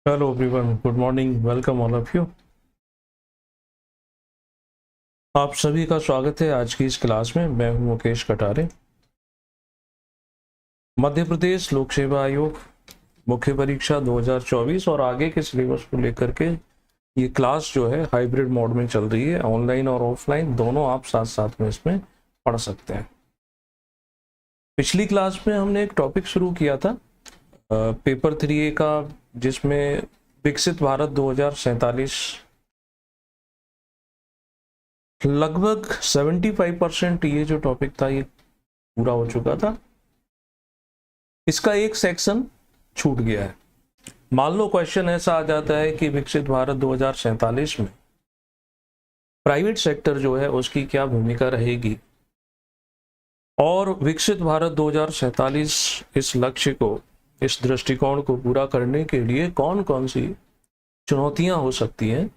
Hello everyone, good morning, welcome all of you. आप सभी का स्वागत है आज की इस क्लास में। मैं हूं मुकेश कटारे। मध्य प्रदेश लोक सेवा आयोग मुख्य परीक्षा 2024 और आगे के सिलेबस को लेकर के ये क्लास जो है हाइब्रिड मोड में चल रही है। ऑनलाइन और ऑफलाइन दोनों आप साथ साथ में इसमें पढ़ सकते हैं। पिछली क्लास में हमने एक टॉपिक शुरू किया था पेपर 3A का, जिसमें विकसित भारत 2047 लगभग 75% ये जो टॉपिक था ये पूरा हो चुका था। इसका एक सेक्शन छूट गया है। मान लो क्वेश्चन ऐसा आ जाता है कि विकसित भारत 2047 में प्राइवेट सेक्टर जो है उसकी क्या भूमिका रहेगी, और विकसित भारत 2047 इस लक्ष्य को, इस दृष्टिकोण को पूरा करने के लिए कौन कौन सी चुनौतियां हो सकती हैं।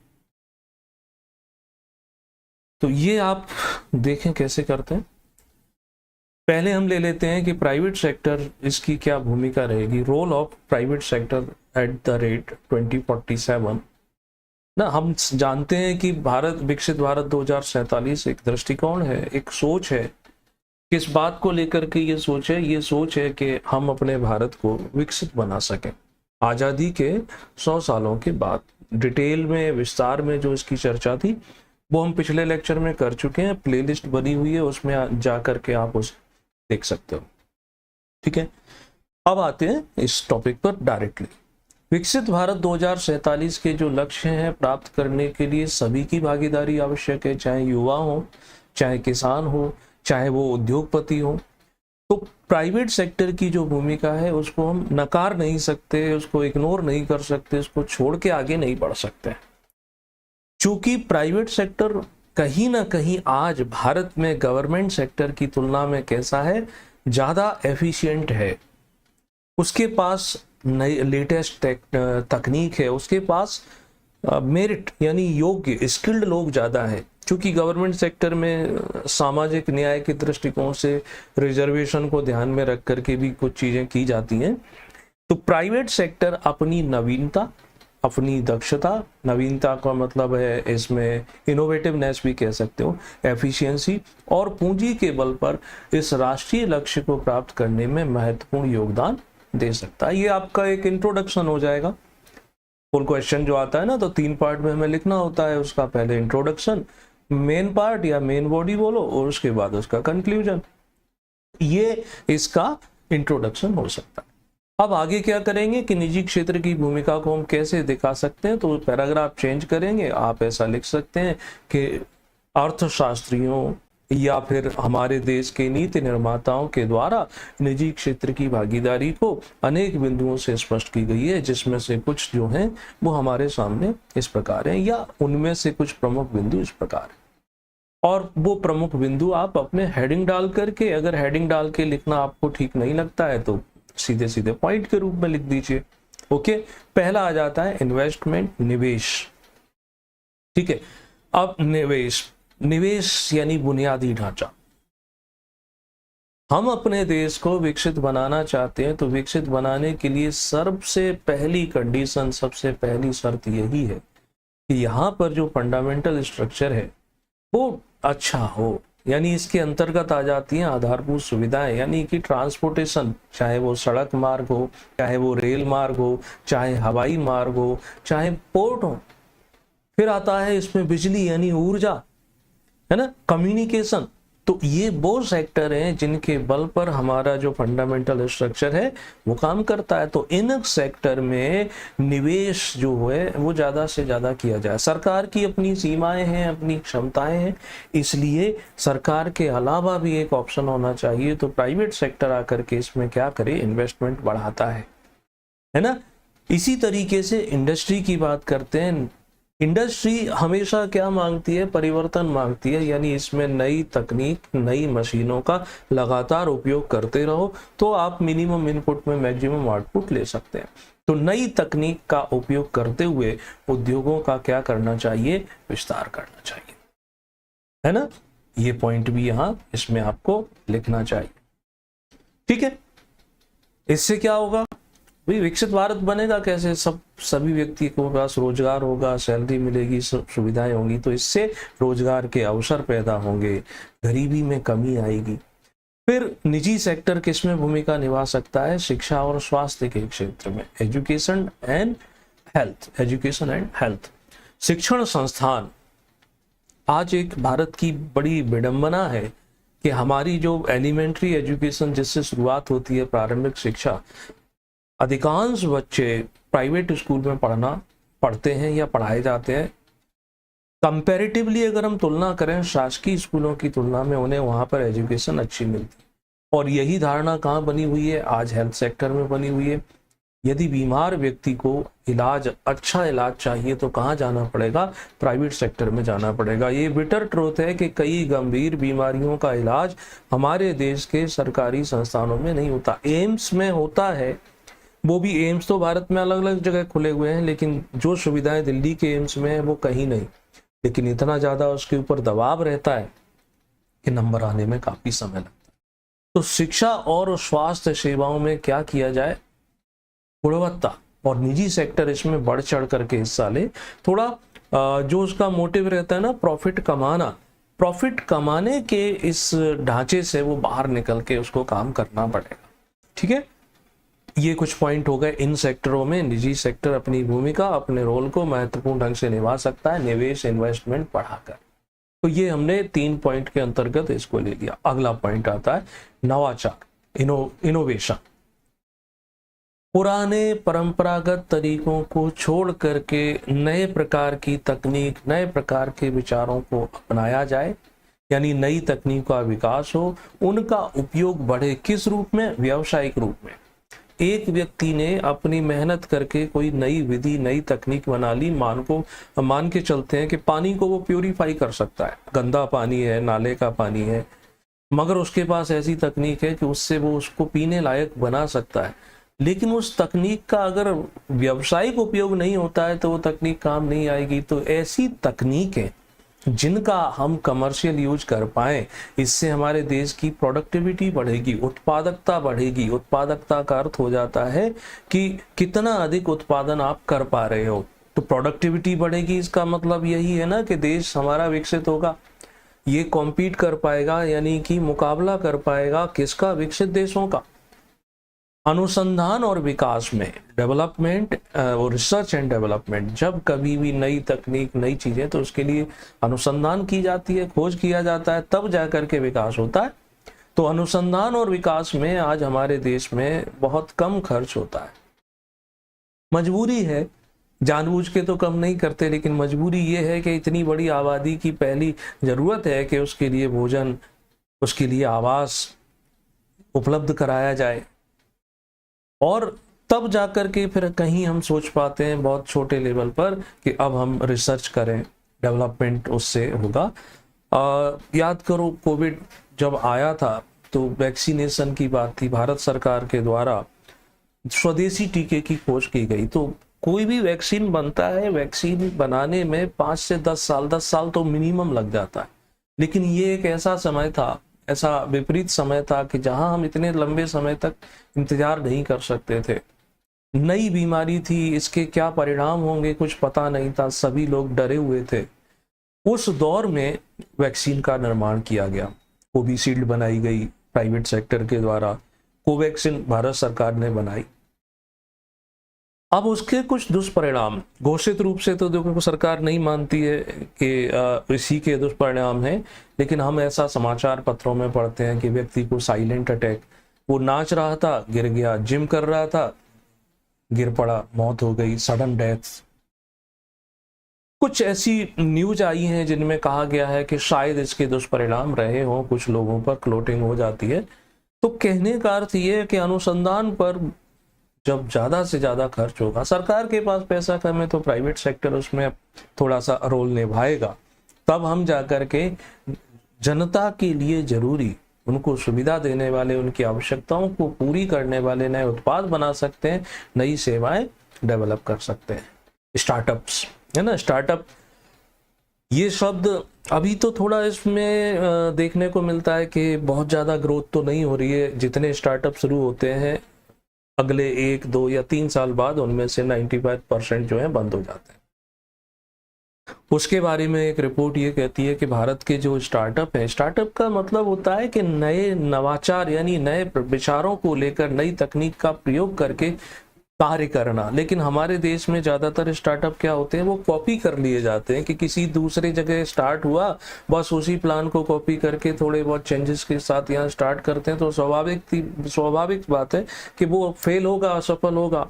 तो ये आप देखें कैसे करते हैं। पहले हम ले लेते हैं कि प्राइवेट सेक्टर, इसकी क्या भूमिका रहेगी। Role of private sector at the rate 2047 ना। हम जानते हैं कि विकसित भारत 2047 एक दृष्टिकोण है, एक सोच है। किस बात को लेकर के ये सोच है? ये सोच है कि हम अपने भारत को विकसित बना सकें। आज़ादी के 100 सालों के बाद डिटेल में, विस्तार में जो इसकी चर्चा थी वो हम पिछले लेक्चर में कर चुके हैं। प्लेलिस्ट बनी हुई है, उसमें जा करके आप उसे देख सकते हो। ठीक है, अब आते हैं इस टॉपिक पर डायरेक्टली। विकसित भारत 2047 के जो लक्ष्य हैं प्राप्त करने के लिए सभी की भागीदारी आवश्यक है, चाहे युवा हो, चाहे किसान हो, चाहे वो उद्योगपति हो। तो प्राइवेट सेक्टर की जो भूमिका है उसको हम नकार नहीं सकते, उसको इग्नोर नहीं कर सकते, उसको छोड़ के आगे नहीं बढ़ सकते। चूंकि प्राइवेट सेक्टर कहीं ना कहीं आज भारत में गवर्नमेंट सेक्टर की तुलना में कैसा है, ज्यादा एफिशिएंट है। उसके पास नई लेटेस्ट तकनीक है, उसके पास मेरिट यानी योग्य स्किल्ड लोग ज्यादा है। क्योंकि गवर्नमेंट सेक्टर में सामाजिक न्याय के दृष्टिकोण से रिजर्वेशन को ध्यान में रख करके भी कुछ चीजें की जाती हैं। तो प्राइवेट सेक्टर अपनी नवीनता, अपनी दक्षता, नवीनता का मतलब है इसमें इनोवेटिवनेस भी कह सकते हो, एफिशिएंसी और पूंजी के बल पर इस राष्ट्रीय लक्ष्य को प्राप्त करने में महत्वपूर्ण योगदान दे सकता है। ये आपका एक इंट्रोडक्शन हो जाएगा। फुल क्वेश्चन जो आता है ना, तो 3 पार्ट में हमें लिखना होता है। उसका पहले इंट्रोडक्शन, मेन पार्ट या मेन बॉडी बोलो, और उसके बाद उसका कंक्लूजन। ये इसका इंट्रोडक्शन हो सकता है। अब आगे क्या करेंगे कि निजी क्षेत्र की भूमिका को हम कैसे दिखा सकते हैं। तो पैराग्राफ चेंज करेंगे, आप ऐसा लिख सकते हैं कि अर्थशास्त्रियों या फिर हमारे देश के नीति निर्माताओं के द्वारा निजी क्षेत्र की भागीदारी को अनेक बिंदुओं से स्पष्ट की गई है, जिसमें से कुछ जो हैं वो हमारे सामने इस प्रकार हैं, या उनमें से कुछ प्रमुख बिंदु इस प्रकार हैं। और वो प्रमुख बिंदु आप अपने हेडिंग डाल करके, अगर हेडिंग डाल के लिखना आपको ठीक नहीं लगता है तो सीधे सीधे पॉइंट के रूप में लिख दीजिए। ओके, पहला आ जाता है इन्वेस्टमेंट, निवेश। ठीक है, अब निवेश यानी बुनियादी ढांचा। हम अपने देश को विकसित बनाना चाहते हैं, तो विकसित बनाने के लिए सबसे पहली कंडीशन, सबसे पहली शर्त यही है कि यहाँ पर जो फंडामेंटल स्ट्रक्चर है वो अच्छा हो। यानी इसके अंतर्गत आ जाती हैं आधारभूत सुविधाएं, यानी कि ट्रांसपोर्टेशन, चाहे वो सड़क मार्ग हो, चाहे वो रेल मार्ग हो, चाहे हवाई मार्ग हो, चाहे पोर्ट हो। फिर आता है इसमें बिजली यानी ऊर्जा, है ना, कम्युनिकेशन। तो ये वो सेक्टर हैं जिनके बल पर हमारा जो फंडामेंटल स्ट्रक्चर है वो काम करता है। तो इन सेक्टर में निवेश जो है वो ज्यादा से ज्यादा किया जाए। सरकार की अपनी सीमाएं हैं, अपनी क्षमताएं हैं, इसलिए सरकार के अलावा भी एक ऑप्शन होना चाहिए। तो प्राइवेट सेक्टर आकर के इसमें क्या करे, इन्वेस्टमेंट बढ़ाता है ना। इसी तरीके से इंडस्ट्री की बात करते हैं। इंडस्ट्री हमेशा क्या मांगती है, परिवर्तन मांगती है। यानी इसमें नई तकनीक, नई मशीनों का लगातार उपयोग करते रहो तो आप मिनिमम इनपुट में मैक्सिमम आउटपुट ले सकते हैं। तो नई तकनीक का उपयोग करते हुए उद्योगों का क्या करना चाहिए, विस्तार करना चाहिए, है ना। ये पॉइंट भी यहां इसमें आपको लिखना चाहिए। ठीक है, इससे क्या होगा, भाई विकसित भारत बनेगा कैसे? सभी व्यक्ति को पास रोजगार होगा, सैलरी मिलेगी, सुविधाएं होंगी, तो इससे रोजगार के अवसर पैदा होंगे, गरीबी में कमी आएगी। फिर निजी सेक्टर किसमें भूमिका निभा सकता है? शिक्षा और स्वास्थ्य के क्षेत्र में, एजुकेशन एंड हेल्थ। शिक्षण संस्थान आज एक भारत की बड़ी विडंबना है कि हमारी जो एलिमेंट्री एजुकेशन जिससे शुरुआत होती है, प्रारंभिक शिक्षा, अधिकांश बच्चे प्राइवेट स्कूल में पढ़ते हैं या पढ़ाए जाते हैं। कंपैरेटिवली अगर हम तुलना करें शासकीय स्कूलों की तुलना में, उन्हें वहां पर एजुकेशन अच्छी मिलती है। और यही धारणा कहाँ बनी हुई है? आज हेल्थ सेक्टर में बनी हुई है। यदि बीमार व्यक्ति को अच्छा इलाज चाहिए तो कहाँ जाना पड़ेगा? प्राइवेट सेक्टर में जाना पड़ेगा। ये बिटर ट्रूथ है कि कई गंभीर बीमारियों का इलाज हमारे देश के सरकारी संस्थानों में नहीं होता, एम्स में होता है। वो भी एम्स तो भारत में अलग अलग जगह खुले हुए हैं, लेकिन जो सुविधाएं दिल्ली के एम्स में है वो कहीं नहीं। लेकिन इतना ज्यादा उसके ऊपर दबाव रहता है कि नंबर आने में काफी समय लगता है। तो शिक्षा और स्वास्थ्य सेवाओं में क्या किया जाए? गुणवत्ता, और निजी सेक्टर इसमें बढ़ चढ़ करके हिस्सा ले। थोड़ा जो उसका मोटिव रहता है ना, प्रॉफिट कमाने के इस ढांचे से वो बाहर निकल के उसको काम करना पड़ेगा। ठीक है, ये कुछ पॉइंट हो गए। इन सेक्टरों में निजी सेक्टर अपनी भूमिका, अपने रोल को महत्वपूर्ण ढंग से निभा सकता है, निवेश, इन्वेस्टमेंट बढ़ाकर। तो ये हमने 3 पॉइंट के अंतर्गत इसको ले लिया। अगला पॉइंट आता है नवाचार, इनोवेशन। पुराने परंपरागत तरीकों को छोड़ करके नए प्रकार की तकनीक, नए प्रकार के विचारों को अपनाया जाए, यानी नई तकनीक का विकास हो, उनका उपयोग बढ़े। किस रूप में? व्यावसायिक रूप में। एक व्यक्ति ने अपनी मेहनत करके कोई नई विधि, नई तकनीक बना ली, मान के चलते हैं कि पानी को वो प्यूरिफाई कर सकता है, गंदा पानी है, नाले का पानी है, मगर उसके पास ऐसी तकनीक है कि उससे वो उसको पीने लायक बना सकता है। लेकिन उस तकनीक का अगर व्यावसायिक उपयोग नहीं होता है तो वो तकनीक काम नहीं आएगी। तो ऐसी तकनीकें जिनका हम कमर्शियल यूज कर पाए, इससे हमारे देश की प्रोडक्टिविटी बढ़ेगी, उत्पादकता बढ़ेगी। उत्पादकता का अर्थ हो जाता है कि कितना अधिक उत्पादन आप कर पा रहे हो। तो प्रोडक्टिविटी बढ़ेगी, इसका मतलब यही है ना कि देश हमारा विकसित होगा, ये कॉम्पीट कर पाएगा, यानी कि मुकाबला कर पाएगा किसका? विकसित देशों का। अनुसंधान और विकास में, डेवलपमेंट और रिसर्च एंड डेवलपमेंट, जब कभी भी नई तकनीक, नई चीजें, तो उसके लिए अनुसंधान की जाती है, खोज किया जाता है, तब जाकर के विकास होता है। तो अनुसंधान और विकास में आज हमारे देश में बहुत कम खर्च होता है। मजबूरी है, जानबूझ के तो कम नहीं करते, लेकिन मजबूरी ये है कि इतनी बड़ी आबादी की पहली जरूरत है कि उसके लिए भोजन, उसके लिए आवास उपलब्ध कराया जाए, और तब जाकर के फिर कहीं हम सोच पाते हैं बहुत छोटे लेवल पर कि अब हम रिसर्च करें, डेवलपमेंट उससे होगा। याद करो कोविड जब आया था तो वैक्सीनेशन की बात थी, भारत सरकार के द्वारा स्वदेशी टीके की खोज की गई। तो कोई भी वैक्सीन बनता है, वैक्सीन बनाने में 5 से 10 साल तो मिनिमम लग जाता है। लेकिन ये एक ऐसा समय था, ऐसा विपरीत समय था कि जहां हम इतने लंबे समय तक इंतजार नहीं कर सकते थे। नई बीमारी थी, इसके क्या परिणाम होंगे कुछ पता नहीं था, सभी लोग डरे हुए थे। उस दौर में वैक्सीन का निर्माण किया गया, कोविशील्ड बनाई गई प्राइवेट सेक्टर के द्वारा, कोवैक्सीन भारत सरकार ने बनाई। अब उसके कुछ दुष्परिणाम घोषित रूप से तो देखो सरकार नहीं मानती है कि इसी के दुष्परिणाम हैं, लेकिन हम ऐसा समाचार पत्रों में पढ़ते हैं कि व्यक्ति को साइलेंट अटैक, वो नाच रहा था गिर गया, जिम कर रहा था गिर पड़ा, मौत हो गई, सडन डेथ। कुछ ऐसी न्यूज आई हैं जिनमें कहा गया है कि शायद इसके दुष्परिणाम रहे हों, कुछ लोगों पर क्लोटिंग हो जाती है। तो कहने का अर्थ ये है कि अनुसंधान पर जब ज्यादा से ज्यादा खर्च होगा, सरकार के पास पैसा कम है तो प्राइवेट सेक्टर उसमें थोड़ा सा रोल निभाएगा, तब हम जाकर के जनता के लिए जरूरी, उनको सुविधा देने वाले, उनकी आवश्यकताओं को पूरी करने वाले नए उत्पाद बना सकते हैं, नई सेवाएं डेवलप कर सकते हैं। स्टार्टअप्स है ना, स्टार्टअप ये शब्द अभी तो थोड़ा इसमें देखने को मिलता है कि बहुत ज्यादा ग्रोथ तो नहीं हो रही है। जितने स्टार्टअप शुरू होते हैं अगले 1, 2 या 3 साल बाद उनमें से 95% जो है बंद हो जाते हैं। उसके बारे में एक रिपोर्ट ये कहती है कि भारत के जो स्टार्टअप हैं, स्टार्टअप का मतलब होता है कि नए नवाचार यानी नए विचारों को लेकर नई तकनीक का प्रयोग करके कार्य करना। लेकिन हमारे देश में ज़्यादातर स्टार्टअप क्या होते हैं, वो कॉपी कर लिए जाते हैं कि किसी दूसरे जगह स्टार्ट हुआ, बस उसी प्लान को कॉपी करके थोड़े बहुत चेंजेस के साथ यहाँ स्टार्ट करते हैं। तो स्वाभाविक बात है कि वो फेल होगा, असफल होगा।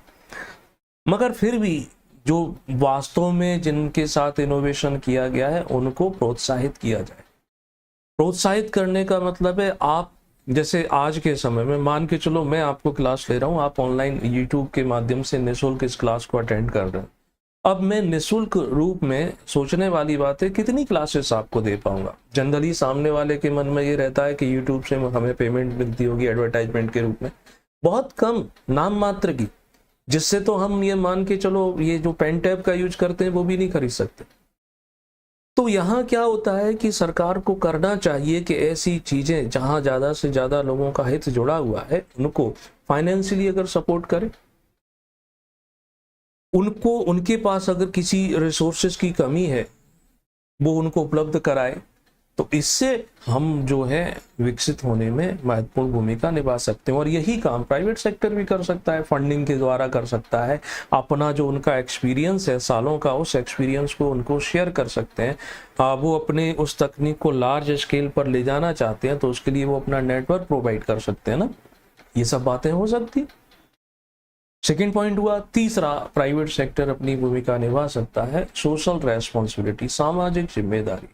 मगर फिर भी जो वास्तव में जिनके साथ इनोवेशन किया गया है उनको प्रोत्साहित किया जाए। प्रोत्साहित करने का मतलब है, आप जैसे आज के समय में मान के चलो मैं आपको क्लास ले रहा हूँ, आप ऑनलाइन यूट्यूब के माध्यम से निःशुल्क इस क्लास को अटेंड कर रहे हैं। अब मैं निःशुल्क रूप में सोचने वाली बात है कितनी क्लासेस आपको दे पाऊंगा। जनरली सामने वाले के मन में ये रहता है कि यूट्यूब से हमें पेमेंट मिलती होगी एडवर्टाइजमेंट के रूप में, बहुत कम, नाम मात्र की, जिससे तो हम ये मान के चलो ये जो पेन टैब का यूज करते हैं वो भी नहीं खरीद सकते। तो यहाँ क्या होता है कि सरकार को करना चाहिए कि ऐसी चीजें जहां ज्यादा से ज्यादा लोगों का हित जुड़ा हुआ है उनको फाइनेंशियली अगर सपोर्ट करे, उनको उनके पास अगर किसी रिसोर्सेज की कमी है वो उनको उपलब्ध कराए, तो इससे हम जो है विकसित होने में महत्वपूर्ण भूमिका निभा सकते हैं। और यही काम प्राइवेट सेक्टर भी कर सकता है, फंडिंग के द्वारा कर सकता है। अपना जो उनका एक्सपीरियंस है सालों का, उस एक्सपीरियंस को उनको शेयर कर सकते हैं। वो अपने उस तकनीक को लार्ज स्केल पर ले जाना चाहते हैं तो उसके लिए वो अपना नेटवर्क प्रोवाइड कर सकते हैं ना, ये सब बातें हो सकती। सेकेंड पॉइंट हुआ। तीसरा, प्राइवेट सेक्टर अपनी भूमिका निभा सकता है सोशल रेस्पॉन्सिबिलिटी, सामाजिक जिम्मेदारी।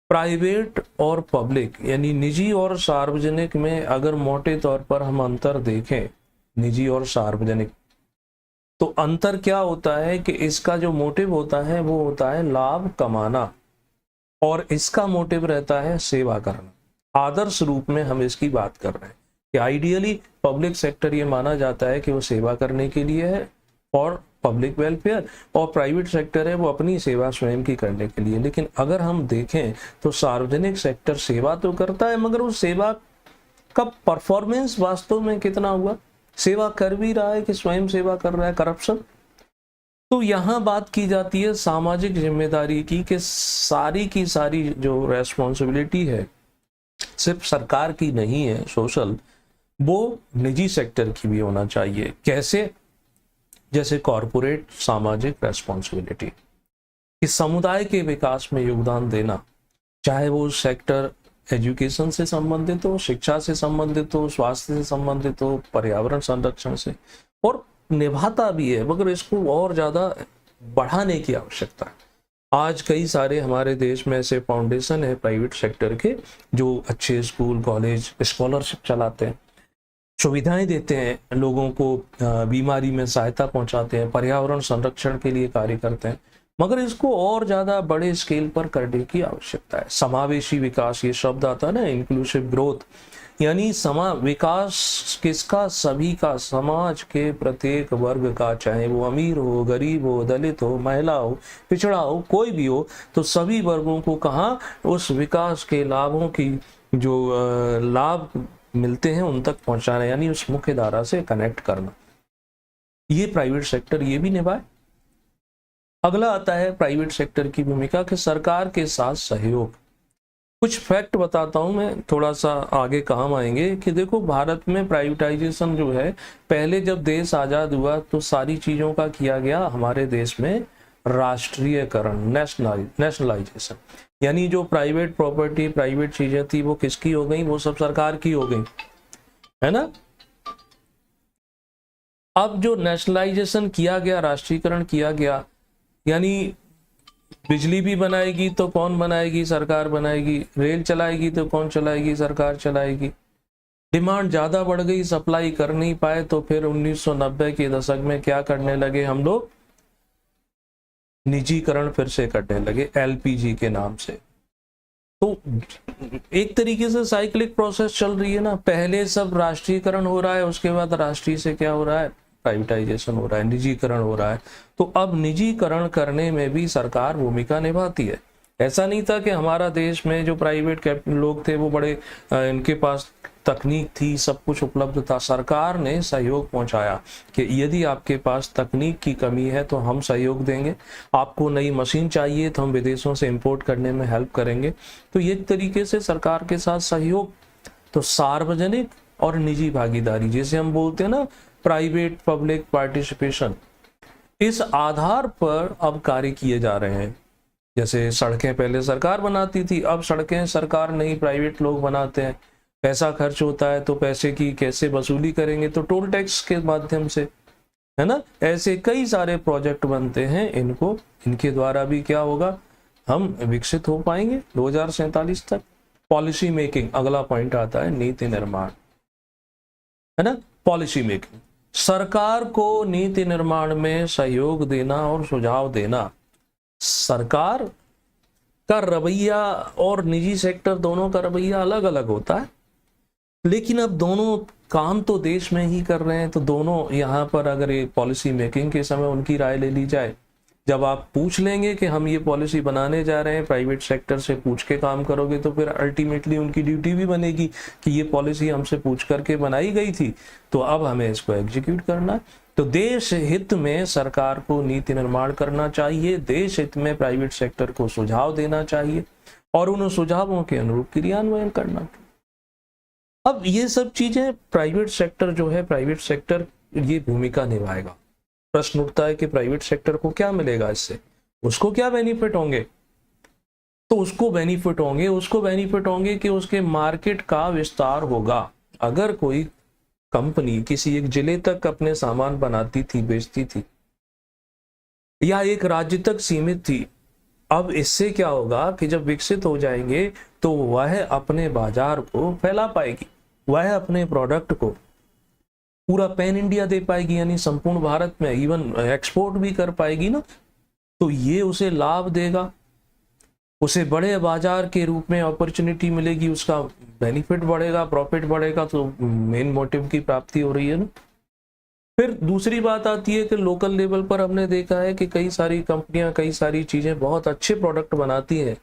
प्राइवेट और पब्लिक यानी निजी और सार्वजनिक में अगर मोटे तौर पर हम अंतर देखें, निजी और सार्वजनिक, तो अंतर क्या होता है कि इसका जो मोटिव होता है वो होता है लाभ कमाना और इसका मोटिव रहता है सेवा करना। आदर्श रूप में हम इसकी बात कर रहे हैं कि आइडियली पब्लिक सेक्टर ये माना जाता है कि वो सेवा करने के लिए है और पब्लिक वेलफेयर, और प्राइवेट सेक्टर है वो अपनी सेवा स्वयं की करने के लिए। लेकिन अगर हम देखें तो सार्वजनिक सेक्टर सेवा तो करता है मगर उस सेवा का परफॉर्मेंस वास्तव में कितना हुआ, सेवा कर भी रहा है कि स्वयं सेवा कर रहा है, करप्शन। तो यहाँ बात की जाती है सामाजिक जिम्मेदारी की सारी की सारी जो रेस्पॉन्सिबिलिटी है सिर्फ सरकार की नहीं है सोशल, वो निजी सेक्टर की भी होना चाहिए। कैसे? जैसे कॉरपोरेट सामाजिक रेस्पॉन्सिबिलिटी, कि समुदाय के विकास में योगदान देना, चाहे वो सेक्टर एजुकेशन से संबंधित हो, शिक्षा से संबंधित हो, स्वास्थ्य से संबंधित हो, पर्यावरण संरक्षण से, और निभाता भी है मगर इसको और ज्यादा बढ़ाने की आवश्यकता है। आज कई सारे हमारे देश में ऐसे फाउंडेशन है प्राइवेट सेक्टर के जो अच्छे स्कूल कॉलेज स्कॉलरशिप चलाते हैं, सुविधाएं देते हैं लोगों को, बीमारी में सहायता पहुंचाते हैं, पर्यावरण संरक्षण के लिए कार्य करते हैं, मगर इसको और ज्यादा बड़े स्केल पर करने की आवश्यकता है। समावेशी विकास, ये शब्द आता है ना, इंक्लूसिव ग्रोथ, यानी विकास किसका, सभी का, समाज के प्रत्येक वर्ग का, चाहे वो अमीर हो, गरीब हो, दलित हो, महिला हो, पिछड़ा हो, कोई भी हो, तो सभी वर्गों को कहाँ उस विकास के लाभों की जो लाभ मिलते हैं उन तक पहुंचाना, यानी उस मुख्य धारा से कनेक्ट करना, ये प्राइवेट सेक्टर ये भी निभाए। अगला आता है प्राइवेट सेक्टर की भूमिका कि सरकार के साथ सहयोग। कुछ फैक्ट बताता हूं मैं, थोड़ा सा आगे काम आएंगे, कि देखो भारत में प्राइवेटाइजेशन जो है, पहले जब देश आजाद हुआ तो सारी चीजों का किया गया हमारे देश में राष्ट्रीयकरण, नेशनलाइजेशन, यानी जो प्राइवेट प्रॉपर्टी प्राइवेट चीजें थी वो किसकी हो गई, वो सब सरकार की हो गई, है ना। अब जो नेशनलाइजेशन किया गया, राष्ट्रीयकरण किया गया, यानी बिजली भी बनाएगी तो कौन बनाएगी, सरकार बनाएगी, रेल चलाएगी तो कौन चलाएगी, सरकार चलाएगी। डिमांड ज्यादा बढ़ गई, सप्लाई कर नहीं पाए, तो फिर 1990 के दशक में क्या करने लगे हम लोग, निजीकरण फिर से करने लगे एलपीजी के नाम से। तो एक तरीके से साइक्लिक प्रोसेस चल रही है ना, पहले सब राष्ट्रीयकरण हो रहा है, उसके बाद राष्ट्रीय से क्या हो रहा है, प्राइवेटाइजेशन हो रहा है, निजीकरण हो रहा है। तो अब निजीकरण करने में भी सरकार भूमिका निभाती है। ऐसा नहीं था कि हमारा देश में जो प्राइवेट लोग थे वो बड़े इनके पास तकनीक थी, सब कुछ उपलब्ध था। सरकार ने सहयोग पहुंचाया कि यदि आपके पास तकनीक की कमी है तो हम सहयोग देंगे, आपको नई मशीन चाहिए तो हम विदेशों से इंपोर्ट करने में हेल्प करेंगे। तो ये तरीके से सरकार के साथ सहयोग, तो सार्वजनिक और निजी भागीदारी, जैसे हम बोलते हैं ना प्राइवेट पब्लिक पार्टिसिपेशन, इस आधार पर अब कार्य किए जा रहे हैं। जैसे सड़कें पहले सरकार बनाती थी, अब सड़कें सरकार नहीं प्राइवेट लोग बनाते हैं। पैसा खर्च होता है तो पैसे की कैसे वसूली करेंगे, तो टोल टैक्स के माध्यम से, है ना। ऐसे कई सारे प्रोजेक्ट बनते हैं, इनके द्वारा भी क्या होगा, हम विकसित हो पाएंगे 2047 तक। पॉलिसी मेकिंग अगला पॉइंट आता है, नीति निर्माण, है ना। पॉलिसी मेकिंग, सरकार को नीति निर्माण में सहयोग देना और सुझाव देना। सरकार का रवैया और निजी सेक्टर दोनों का रवैया अलग अलग होता है, लेकिन अब दोनों काम तो देश में ही कर रहे हैं। तो दोनों यहाँ पर अगर ये पॉलिसी मेकिंग के समय उनकी राय ले ली जाए, जब आप पूछ लेंगे कि हम ये पॉलिसी बनाने जा रहे हैं, प्राइवेट सेक्टर से पूछ के काम करोगे, तो फिर अल्टीमेटली उनकी ड्यूटी भी बनेगी कि ये पॉलिसी हमसे पूछ करके बनाई गई थी, तो अब हमें इसको एग्जीक्यूट करना है। तो देश हित में सरकार को नीति निर्माण करना चाहिए, देश हित में प्राइवेट सेक्टर को सुझाव देना चाहिए और उन सुझावों के अनुरूप क्रियान्वयन करना चाहिए। अब ये सब चीजें प्राइवेट सेक्टर जो है, प्राइवेट सेक्टर ये भूमिका निभाएगा। प्रश्न उठता है कि प्राइवेट सेक्टर को क्या मिलेगा इससे, उसको क्या बेनिफिट होंगे। तो उसको बेनिफिट होंगे कि उसके मार्केट का विस्तार होगा। अगर कोई कंपनी किसी एक जिले तक अपने सामान बनाती थी, बेचती थी, या एक राज्य तक सीमित थी, अब इससे क्या होगा कि जब विकसित हो जाएंगे तो वह अपने बाजार को फैला पाएगी, वह अपने प्रोडक्ट को पूरा पैन इंडिया दे पाएगी, यानी संपूर्ण भारत में, इवन एक्सपोर्ट भी कर पाएगी ना। तो ये उसे लाभ देगा, उसे बड़े बाजार के रूप में अपॉर्चुनिटी मिलेगी, उसका बेनिफिट बढ़ेगा, प्रॉफिट बढ़ेगा। तो मेन मोटिव की प्राप्ति हो रही है ना। फिर दूसरी बात आती है कि लोकल लेवल पर हमने देखा है कि कई सारी कंपनियां, कई सारी चीजें बहुत अच्छे प्रोडक्ट बनाती हैं,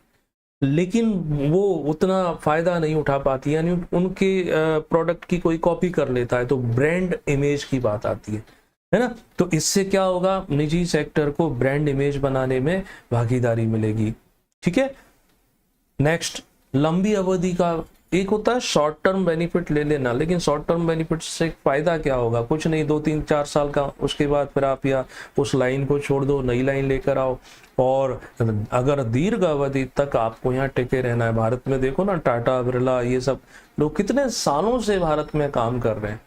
लेकिन वो उतना फायदा नहीं उठा पाती, यानी उनके प्रोडक्ट की कोई कॉपी कर लेता है, तो ब्रांड इमेज की बात आती है ना। तो इससे क्या होगा, निजी सेक्टर को ब्रांड इमेज बनाने में भागीदारी मिलेगी। ठीक है। नेक्स्ट, लंबी अवधि का एक होता है शॉर्ट टर्म बेनिफिट ले लेना, लेकिन शॉर्ट टर्म बेनिफिट से फायदा क्या होगा, कुछ नहीं, 2-3-4 साल का, उसके बाद फिर आप या उस लाइन को छोड़ दो, नई लाइन लेकर आओ। और अगर दीर्घ अवधि तक आपको यहाँ टिके रहना है, भारत में देखो ना, टाटा, बिरला, ये सब लोग कितने सालों से भारत में काम कर रहे हैं,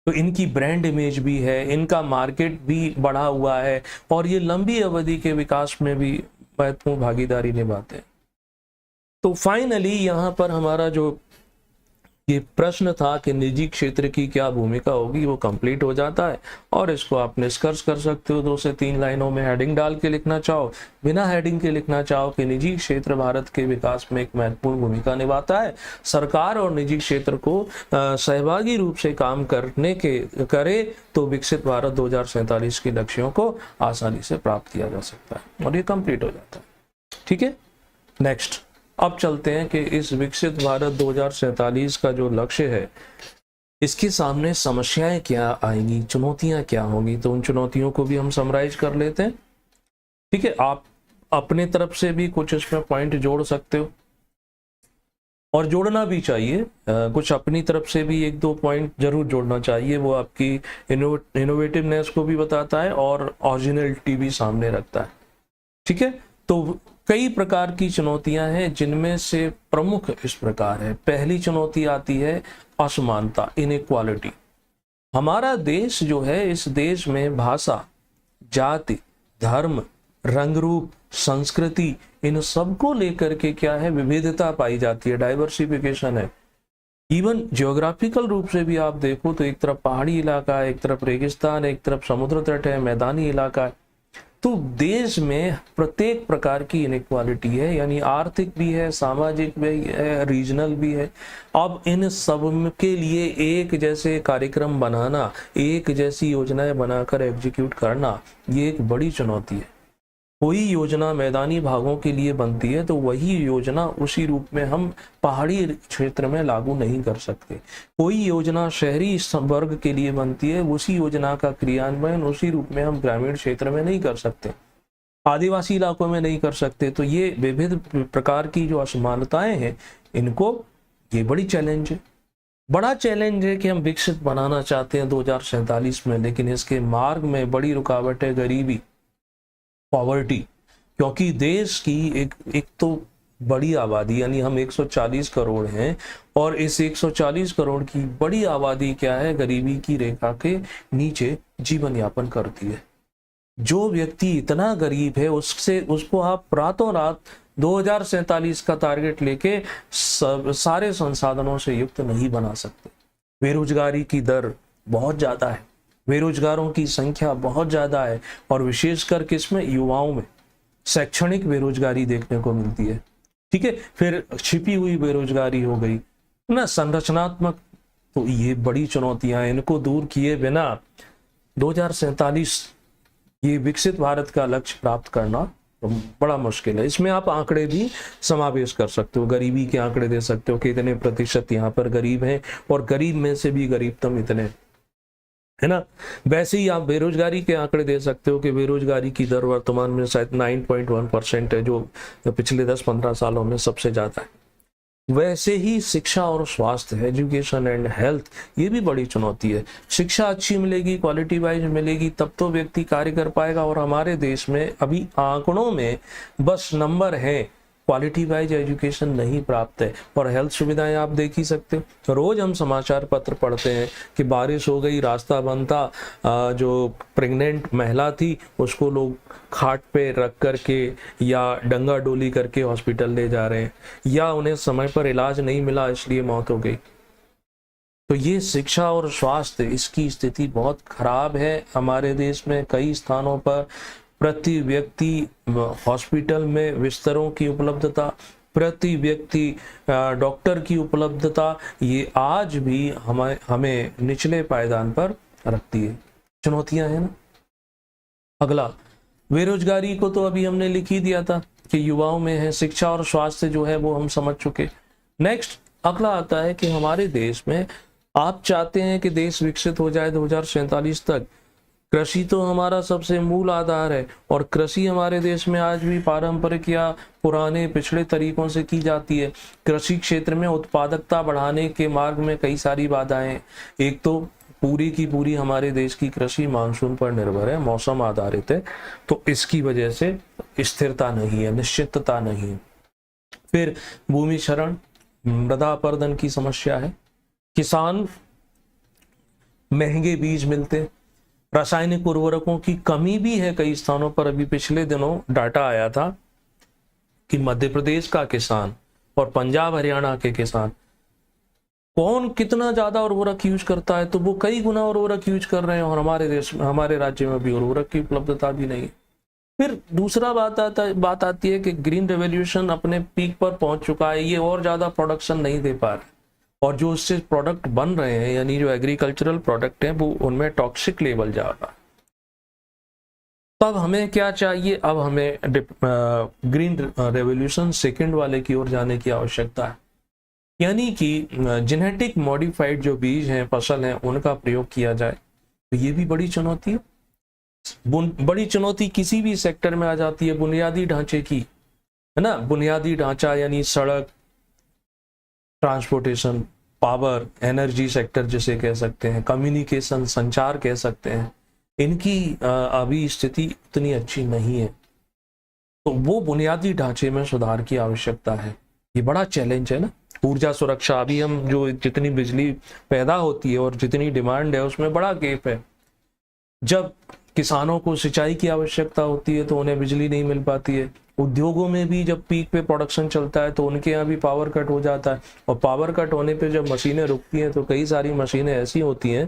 तो इनकी ब्रांड इमेज भी है, इनका मार्केट भी बढ़ा हुआ है, और ये लंबी अवधि के विकास में भी महत्वपूर्ण भागीदारी निभाते हैं। तो फाइनली यहाँ पर हमारा जो ये प्रश्न था कि निजी क्षेत्र की क्या भूमिका होगी, वो कंप्लीट हो जाता है। और इसको आप निष्कर्ष कर सकते हो 2 से 3 लाइनों में, हेडिंग डाल के लिखना चाहो, बिना हेडिंग के लिखना चाहो कि निजी क्षेत्र भारत के विकास में एक महत्वपूर्ण भूमिका निभाता है। सरकार और निजी क्षेत्र को सहभागी रूप से काम करे तो विकसित भारत 2047 के लक्ष्यों को आसानी से प्राप्त किया जा सकता है, और ये कंप्लीट हो जाता है। ठीक है। नेक्स्ट, अब चलते हैं कि इस विकसित भारत 2047 का जो लक्ष्य है, इसके सामने समस्याएं क्या आएंगी, चुनौतियां क्या होंगी। तो उन चुनौतियों को भी हम समराइज कर लेते हैं। ठीक है। आप अपने तरफ से भी कुछ इसमें पॉइंट जोड़ सकते हो, और जोड़ना भी चाहिए। कुछ अपनी तरफ से भी 1-2 पॉइंट जरूर जोड़ना चाहिए, वो आपकी इनोवेटिवनेस को भी बताता है और ओरिजिनलिटी भी सामने रखता है। ठीक है। तो कई प्रकार की चुनौतियां हैं, जिनमें से प्रमुख इस प्रकार है। पहली चुनौती आती है असमानता, इनइक्वालिटी। हमारा देश जो है, इस देश में भाषा, जाति, धर्म, रंग रूप, संस्कृति, इन सबको लेकर के क्या है, विविधता पाई जाती है, डाइवर्सिफिकेशन है। इवन ज्योग्राफिकल रूप से भी आप देखो तो एक तरफ पहाड़ी इलाका है, एक तरफ रेगिस्तान, एक तरफ समुद्र तट है, मैदानी इलाका है। तो देश में प्रत्येक प्रकार की इनइक्वालिटी है, यानी आर्थिक भी है, सामाजिक भी है, रीजनल भी है। अब इन सब के लिए एक जैसे कार्यक्रम बनाना, एक जैसी योजनाएं बनाकर एग्जीक्यूट करना, ये एक बड़ी चुनौती है। कोई योजना मैदानी भागों के लिए बनती है तो वही योजना उसी रूप में हम पहाड़ी क्षेत्र में लागू नहीं कर सकते। कोई योजना शहरी वर्ग के लिए बनती है, उसी योजना का क्रियान्वयन उसी रूप में हम ग्रामीण क्षेत्र में नहीं कर सकते, आदिवासी इलाकों में नहीं कर सकते। तो ये विविध प्रकार की जो असमानताएं हैं, इनको ये बड़ी चैलेंज है, बड़ा चैलेंज है कि हम विकसित बनाना चाहते हैं 2047 में, लेकिन इसके मार्ग में बड़ी रुकावट है गरीबी, पॉवर्टी। क्योंकि देश की एक तो बड़ी आबादी, यानी हम 140 करोड़ हैं, और इस 140 करोड़ की बड़ी आबादी क्या है, गरीबी की रेखा के नीचे जीवन यापन करती है। जो व्यक्ति इतना गरीब है उसको आप रातों रात 2047 का टारगेट लेके सारे संसाधनों से युक्त नहीं बना सकते। बेरोजगारी की दर बहुत ज्यादा है, बेरोजगारों की संख्या बहुत ज्यादा है, और विशेषकर किसमें, युवाओं में शैक्षणिक बेरोजगारी देखने को मिलती है। ठीक है, फिर छिपी हुई बेरोजगारी हो गई ना, संरचनात्मक। तो ये बड़ी चुनौतियां हैं, इनको दूर किए बिना 2047 ये विकसित भारत का लक्ष्य प्राप्त करना तो बड़ा मुश्किल है। इसमें आप आंकड़े भी समावेश कर सकते हो, गरीबी के आंकड़े दे सकते हो कि इतने प्रतिशत यहाँ पर गरीब हैं, और गरीब में से भी गरीबतम इतने, है ना। वैसे ही आप बेरोजगारी के आंकड़े दे सकते हो कि बेरोजगारी की दर वर्तमान में शायद 9.1% है, जो पिछले 10-15 सालों में सबसे ज्यादा है। वैसे ही शिक्षा और स्वास्थ्य, एजुकेशन एंड हेल्थ, ये भी बड़ी चुनौती है। शिक्षा अच्छी मिलेगी, क्वालिटी वाइज मिलेगी, तब तो व्यक्ति कार्य कर पाएगा। और हमारे देश में अभी आंकड़ों में बस नंबर है, क्वालिटी वाइज एजुकेशन नहीं प्राप्त है। और हेल्थ सुविधाएं आप देख ही सकते हो, रोज हम समाचार पत्र पढ़ते हैं कि बारिश हो गई, रास्ता बंद था, जो प्रेग्नेंट महिला थी उसको लोग खाट पे रख करके या डंगा डोली करके हॉस्पिटल ले जा रहे हैं, या उन्हें समय पर इलाज नहीं मिला इसलिए मौत हो गई। तो ये शिक्षा और स्वास्थ्य, इसकी स्थिति बहुत खराब है हमारे देश में। कई स्थानों पर प्रति व्यक्ति हॉस्पिटल में बिस्तरों की उपलब्धता, प्रति व्यक्ति डॉक्टर की उपलब्धता, ये आज भी हमें निचले पायदान पर रखती है। चुनौतियां हैं ना। अगला, बेरोजगारी को तो अभी हमने लिख ही दिया था कि युवाओं में है। शिक्षा और स्वास्थ्य जो है वो हम समझ चुके। नेक्स्ट अगला आता है कि हमारे देश में आप चाहते हैं कि देश विकसित हो जाए 2047 तक। कृषि तो हमारा सबसे मूल आधार है, और कृषि हमारे देश में आज भी पारंपरिक या पुराने पिछड़े तरीकों से की जाती है। कृषि क्षेत्र में उत्पादकता बढ़ाने के मार्ग में कई सारी बाधाएं हैं। एक तो पूरी की पूरी हमारे देश की कृषि मानसून पर निर्भर है, मौसम आधारित है, तो इसकी वजह से स्थिरता नहीं है, निश्चितता नहीं है। फिर भूमि क्षरण, मृदा अपरदन की समस्या है। किसान महंगे बीज मिलते, रासायनिक उर्वरकों की कमी भी है कई स्थानों पर। अभी पिछले दिनों डाटा आया था कि मध्य प्रदेश का किसान और पंजाब हरियाणा के किसान कौन कितना ज्यादा उर्वरक यूज करता है, तो वो कई गुना उर्वरक यूज कर रहे हैं, और हमारे देश में, हमारे राज्य में भी उर्वरक की उपलब्धता भी नहीं है। फिर दूसरा बात आती है कि ग्रीन रेवोल्यूशन अपने पीक पर पहुंच चुका है, ये और ज्यादा प्रोडक्शन नहीं दे पा रहे, और जो उससे प्रोडक्ट बन रहे हैं, यानी जो एग्रीकल्चरल प्रोडक्ट हैं, वो उनमें टॉक्सिक लेवल जा रहा है। तब हमें क्या चाहिए, अब हमें ग्रीन रेवोल्यूशन सेकंड वाले की ओर जाने की आवश्यकता है, यानी कि जेनेटिक मॉडिफाइड जो बीज हैं, फसल हैं, उनका प्रयोग किया जाए। तो ये भी बड़ी चुनौती है। बड़ी चुनौती किसी भी सेक्टर में आ जाती है बुनियादी ढांचे की, है ना। बुनियादी ढांचा यानी सड़क, ट्रांसपोर्टेशन, पावर, एनर्जी सेक्टर जिसे कह सकते हैं, कम्युनिकेशन, संचार कह सकते हैं, इनकी अभी स्थिति इतनी अच्छी नहीं है। तो वो बुनियादी ढांचे में सुधार की आवश्यकता है। ये बड़ा चैलेंज है ना। ऊर्जा सुरक्षा, अभी हम जो जितनी बिजली पैदा होती है और जितनी डिमांड है उसमें बड़ा गैप है। जब किसानों को सिंचाई की आवश्यकता होती है तो उन्हें बिजली नहीं मिल पाती है। उद्योगों में भी जब पीक पे प्रोडक्शन चलता है तो उनके यहाँ भी पावर कट हो जाता है, और पावर कट होने पे जब मशीनें रुकती हैं तो कई सारी मशीनें ऐसी होती हैं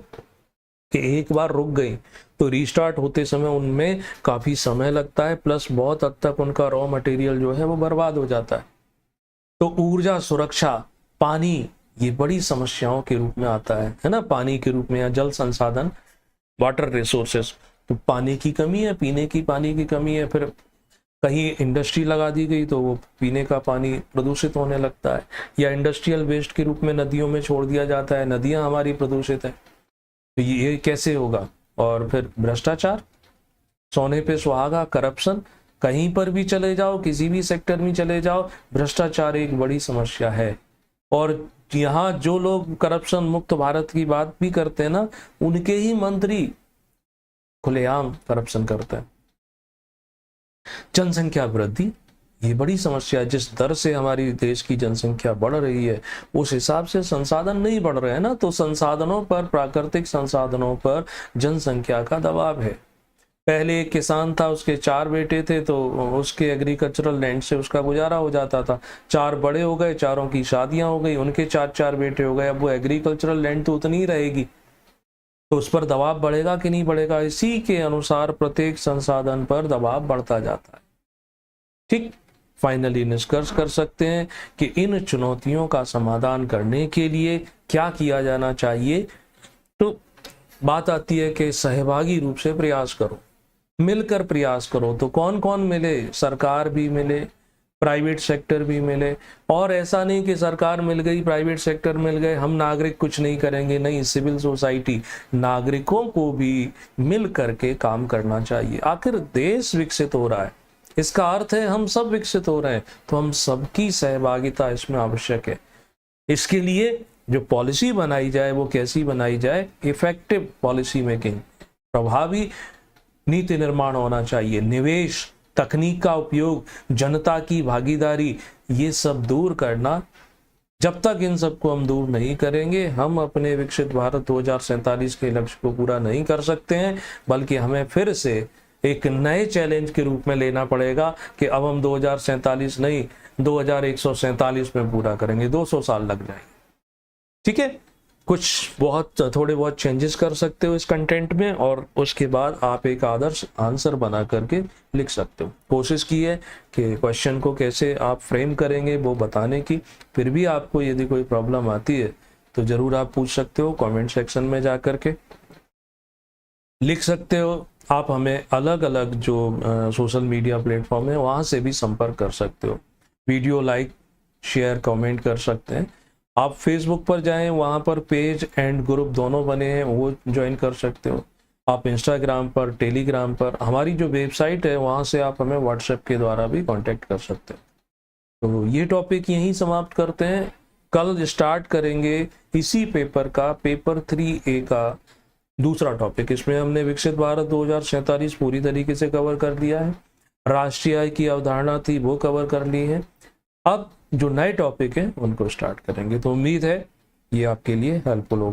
कि एक बार रुक गई तो रीस्टार्ट होते समय उनमें काफी समय लगता है, प्लस बहुत हद तक उनका रॉ मटेरियल जो है वो बर्बाद हो जाता है। तो ऊर्जा सुरक्षा, पानी, ये बड़ी समस्याओं के रूप में आता है ना, पानी के रूप में, या जल संसाधन, वाटर रिसोर्सेस। तो पानी की कमी है, पीने की पानी की कमी है। फिर कहीं इंडस्ट्री लगा दी गई तो वो पीने का पानी प्रदूषित होने लगता है, या इंडस्ट्रियल वेस्ट के रूप में नदियों में छोड़ दिया जाता है, नदियां हमारी प्रदूषित है। तो ये कैसे होगा? और फिर भ्रष्टाचार, सोने पे सुहागा, करप्शन, कहीं पर भी चले जाओ, किसी भी सेक्टर में चले जाओ, भ्रष्टाचार एक बड़ी समस्या है। और यहाँ जो लोग करप्शन मुक्त भारत की बात भी करते हैं ना, उनके ही मंत्री खुलेआम करप्शन करते हैं। जनसंख्या वृद्धि, ये बड़ी समस्या है। जिस दर से हमारी देश की जनसंख्या बढ़ रही है उस हिसाब से संसाधन नहीं बढ़ रहे हैं ना, तो संसाधनों पर, प्राकृतिक संसाधनों पर जनसंख्या का दबाव है। पहले एक किसान था, उसके 4 बेटे थे, तो उसके एग्रीकल्चरल लैंड से उसका गुजारा हो जाता था। 4 बड़े हो गए, चारों की शादियां हो गई, उनके 4-4 बेटे हो गए। अब वो एग्रीकल्चरल लैंड तो उतनी ही रहेगी, तो उस पर दबाव बढ़ेगा कि नहीं बढ़ेगा? इसी के अनुसार प्रत्येक संसाधन पर दबाव बढ़ता जाता है। ठीक, फाइनली निष्कर्ष कर सकते हैं कि इन चुनौतियों का समाधान करने के लिए क्या किया जाना चाहिए? तो बात आती है कि सहभागी रूप से प्रयास करो, मिलकर प्रयास करो। तो कौन कौन मिले? सरकार भी मिले, प्राइवेट सेक्टर भी मिले। और ऐसा नहीं कि सरकार मिल गई, प्राइवेट सेक्टर मिल गए, हम नागरिक कुछ नहीं करेंगे। नहीं, सिविल सोसाइटी, नागरिकों को भी मिल करके काम करना चाहिए। आखिर देश विकसित हो रहा है, इसका अर्थ है हम सब विकसित हो रहे हैं, तो हम सबकी सहभागिता इसमें आवश्यक है। इसके लिए जो पॉलिसी बनाई जाए वो कैसी बनाई जाए? इफेक्टिव पॉलिसी मेकिंग, प्रभावी नीति निर्माण होना चाहिए। निवेश, तकनीक का उपयोग, जनता की भागीदारी, ये सब दूर करना। जब तक इन सबको हम दूर नहीं करेंगे, हम अपने विकसित भारत 2047 के लक्ष्य को पूरा नहीं कर सकते हैं, बल्कि हमें फिर से एक नए चैलेंज के रूप में लेना पड़ेगा कि अब हम 2047 नहीं, 2147 में पूरा करेंगे। 200 साल लग जाएंगे। ठीक है, थोड़े बहुत चेंजेस कर सकते हो इस कंटेंट में, और उसके बाद आप एक आदर्श आंसर बना करके लिख सकते हो। कोशिश की है कि क्वेश्चन को कैसे आप फ्रेम करेंगे वो बताने की। फिर भी आपको यदि कोई प्रॉब्लम आती है तो जरूर आप पूछ सकते हो, कमेंट सेक्शन में जा करके लिख सकते हो। आप हमें अलग अलग जो सोशल मीडिया प्लेटफॉर्म है वहां से भी संपर्क कर सकते हो। वीडियो लाइक, शेयर, कमेंट कर सकते हैं। आप फेसबुक पर जाएं, वहां पर पेज एंड ग्रुप दोनों बने हैं, वो ज्वाइन कर सकते हो। आप इंस्टाग्राम पर, टेलीग्राम पर, हमारी जो वेबसाइट है वहां से आप हमें व्हाट्सएप के द्वारा भी कांटेक्ट कर सकते हो। तो ये टॉपिक यहीं समाप्त करते हैं। कल स्टार्ट करेंगे इसी पेपर का, पेपर 3A का दूसरा टॉपिक। इसमें हमने विकसित भारत 2047 पूरी तरीके से कवर कर दिया है। राष्ट्रीय आय की अवधारणा थी, वो कवर कर ली है। अब जो नए टॉपिक है उनको स्टार्ट करेंगे। तो उम्मीद है ये आपके लिए हेल्पफुल होगा।